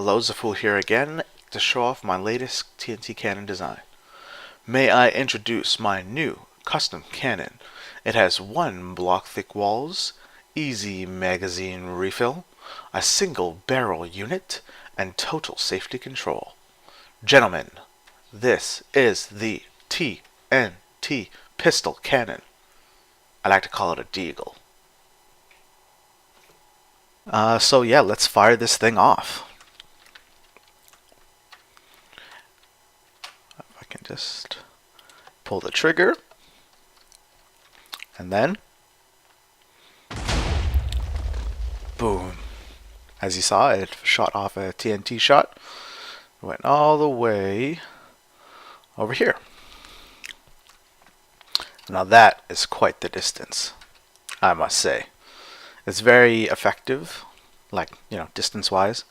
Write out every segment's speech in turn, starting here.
Hello, Zafool here again to show off my latest T.N.T cannon design. May I introduce my new custom cannon. It has 1 block thick walls, easy magazine refill, a single barrel unit, and total safety control. Gentlemen, this is the T.N.T pistol cannon. I like to call it a Deagle. So yeah, let's fire this thing off. I can just pull the trigger, and then boom. As you saw, it shot off a TNT shot. Went all the way over here. Now that is quite the distance, I must say. It's very effective, like, distance-wise.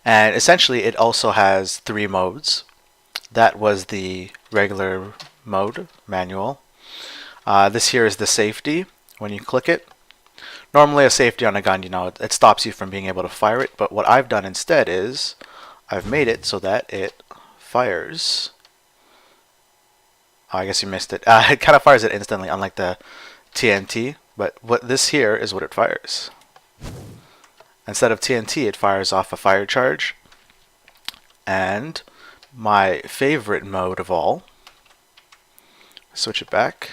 And essentially, it also has 3 modes. That was the regular mode, manual. This here is the safety. When you click it, normally a safety on a gun, it stops you from being able to fire it. But what I've done instead is I've made it so that it fires. Oh, I guess you missed it. It kind of fires it instantly, unlike the TNT. But what this here is what it fires. Instead of TNT, it fires off a fire charge. And my favorite mode of all, switch it back,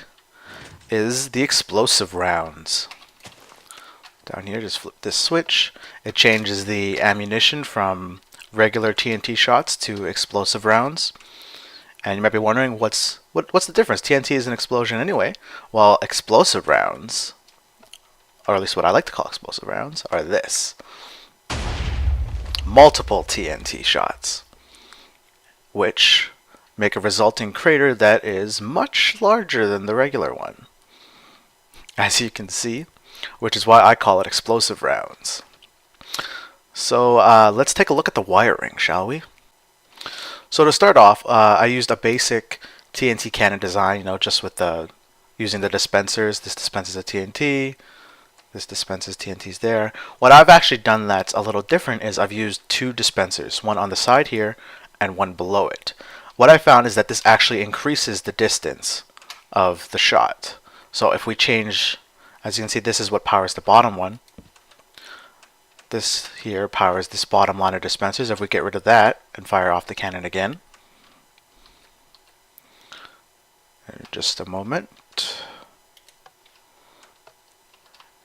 is the explosive rounds. Down here, just flip this switch. It changes the ammunition from regular TNT shots to explosive rounds. And you might be wondering, what's the difference? TNT is an explosion anyway. Well, explosive rounds, or at least what I like to call explosive rounds, are this. Multiple TNT shots, which make a resulting crater that is much larger than the regular one, as you can see, which is why I call it explosive rounds. So let's take a look at the wiring, shall we? So to start off, I used a basic TNT cannon design, just with using the dispensers. This dispenses a TNT. This dispenses TNTs there. What I've actually done that's a little different is I've used 2 dispensers, one on the side here and one below it. What I found is that this actually increases the distance of the shot. So if we change, as you can see, this is what powers the bottom one. This here powers this bottom line of dispensers. If we get rid of that and fire off the cannon again. In just a moment,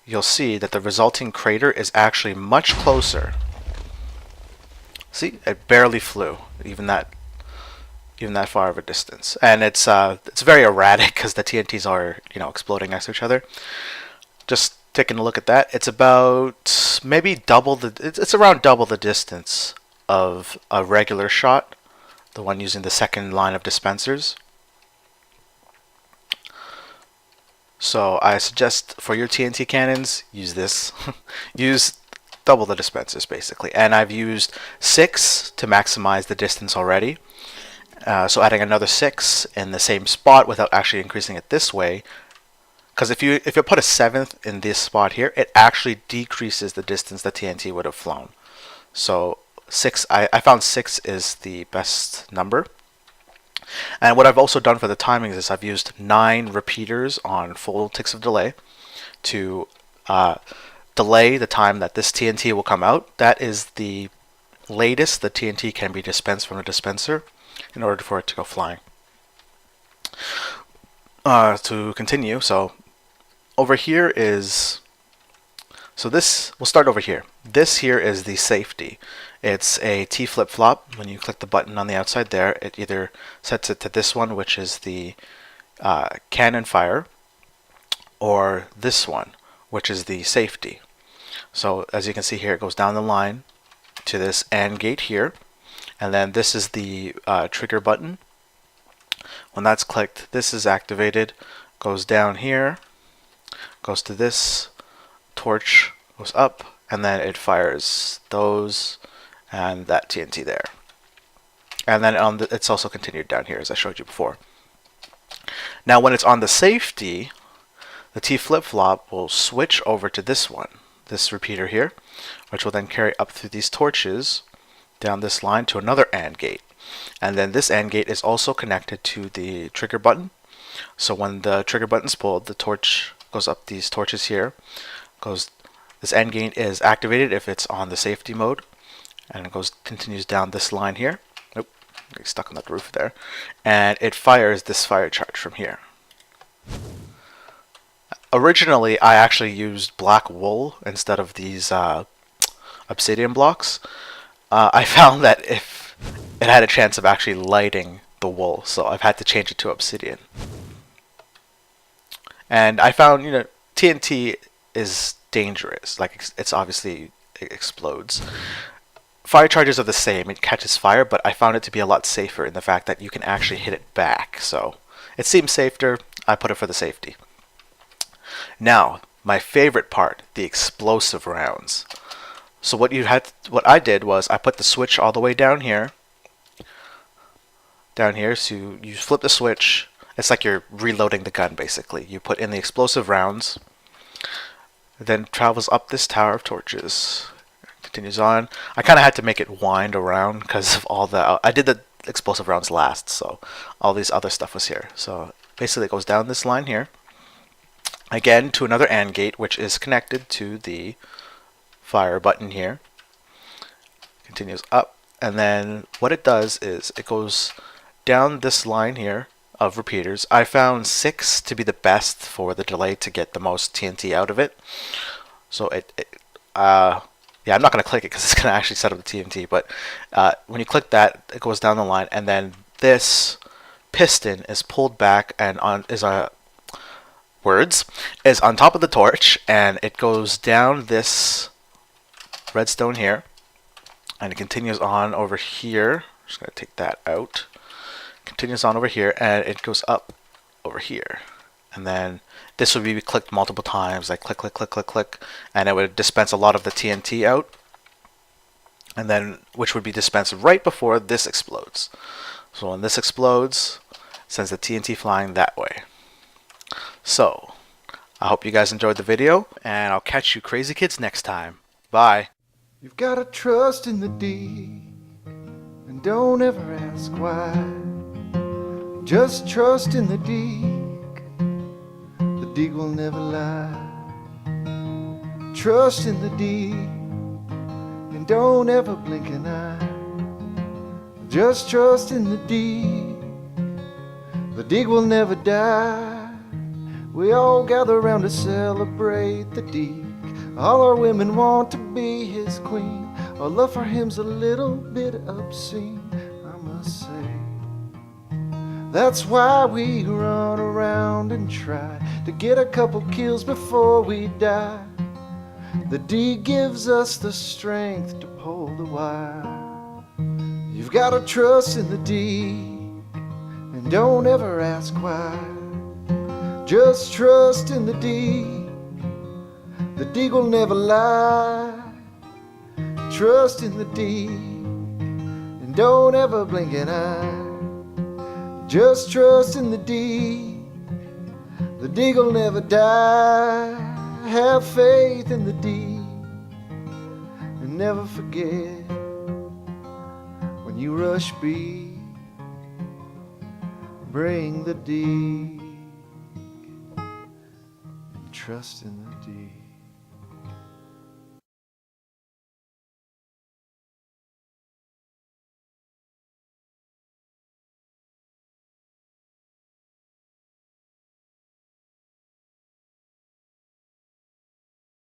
you'll see that the resulting crater is actually much closer. See, it barely flew, even that far of a distance, and it's very erratic because the TNTs are exploding next to each other. Just taking a look at that, it's about maybe double it's around double the distance of a regular shot, the one using the second line of dispensers. So I suggest for your TNT cannons, use this. Use double the dispensers basically, and I've used 6 to maximize the distance already. So adding another 6 in the same spot without actually increasing it this way, because if you put a 7th in this spot here, it actually decreases the distance the TNT would have flown. So 6, I found 6 is the best number. And what I've also done for the timings is I've used 9 repeaters on full ticks of delay to delay the time that this TNT will come out. That is the latest the TNT can be dispensed from a dispenser in order for it to go flying. To continue, so over here is, so this, we'll start over here. This here is the safety. It's a T flip-flop. When you click the button on the outside there, it either sets it to this one, which is the cannon fire, or this one, which is the safety. So as you can see here, it goes down the line to this AND gate here, and then this is the trigger button. When that's clicked, this is activated, goes down here, goes to this torch, goes up, and then it fires those and that TNT there. And then it's also continued down here, as I showed you before. Now when it's on the safety, the T flip-flop will switch over to this one, this repeater here, which will then carry up through these torches, down this line to another AND gate. And then this AND gate is also connected to the trigger button. So when the trigger button is pulled, the torch goes up these torches here. This AND gate is activated if it's on the safety mode. And it continues down this line here. Nope, get stuck on that roof there. And it fires this fire charge from here. Originally, I actually used black wool instead of these obsidian blocks. I found that if it had a chance of actually lighting the wool, so I've had to change it to obsidian. And I found, TNT is dangerous. Like, it's obviously, it explodes. Fire charges are the same. It catches fire, but I found it to be a lot safer in the fact that you can actually hit it back. So it seems safer. I put it for the safety. Now, my favorite part, the explosive rounds. So what I did was I put the switch all the way down here. So you flip the switch. It's like you're reloading the gun, basically. You put in the explosive rounds, then travels up this tower of torches. Continues on. I kind of had to make it wind around because of all the... I did the explosive rounds last, so all these other stuff was here. So basically it goes down this line here. Again, to another AND gate, which is connected to the fire button here. Continues up, and then what it does is it goes down this line here of repeaters. I found 6 to be the best for the delay to get the most TNT out of it. So yeah, I'm not going to click it because it's going to actually set up the TNT, but when you click that, it goes down the line, and then this piston is pulled back and is on top of the torch, and it goes down this redstone here, and it continues on over here. I'm just going to take that out. Continues on over here, and it goes up over here. And then this would be clicked multiple times, like click, click, click, click, click, and it would dispense a lot of the TNT out, and then which would be dispensed right before this explodes. So when this explodes, it sends the TNT flying that way. So I hope you guys enjoyed the video, and I'll catch you crazy kids next time. Bye. You've got to trust in the deed, and don't ever ask why. Just trust in the Deagle. The Deagle will never lie. Trust in the Deagle, and don't ever blink an eye. Just trust in the Deagle. The Deagle will never die. We all gather round to celebrate the Deagle. All our women want to be his queen. Our love for him's a little bit obscene, I must say. That's why we run around and try to get a couple kills before we die. The D gives us the strength to pull the wire. You've got to trust in the D, and don't ever ask why. Just trust in the D. The Deagle will never lie. Trust in the D, and don't ever blink an eye. Just trust in the D. The Deagle will never die. Have faith in the D, and never forget when you rush B, bring the D. Trust in the D.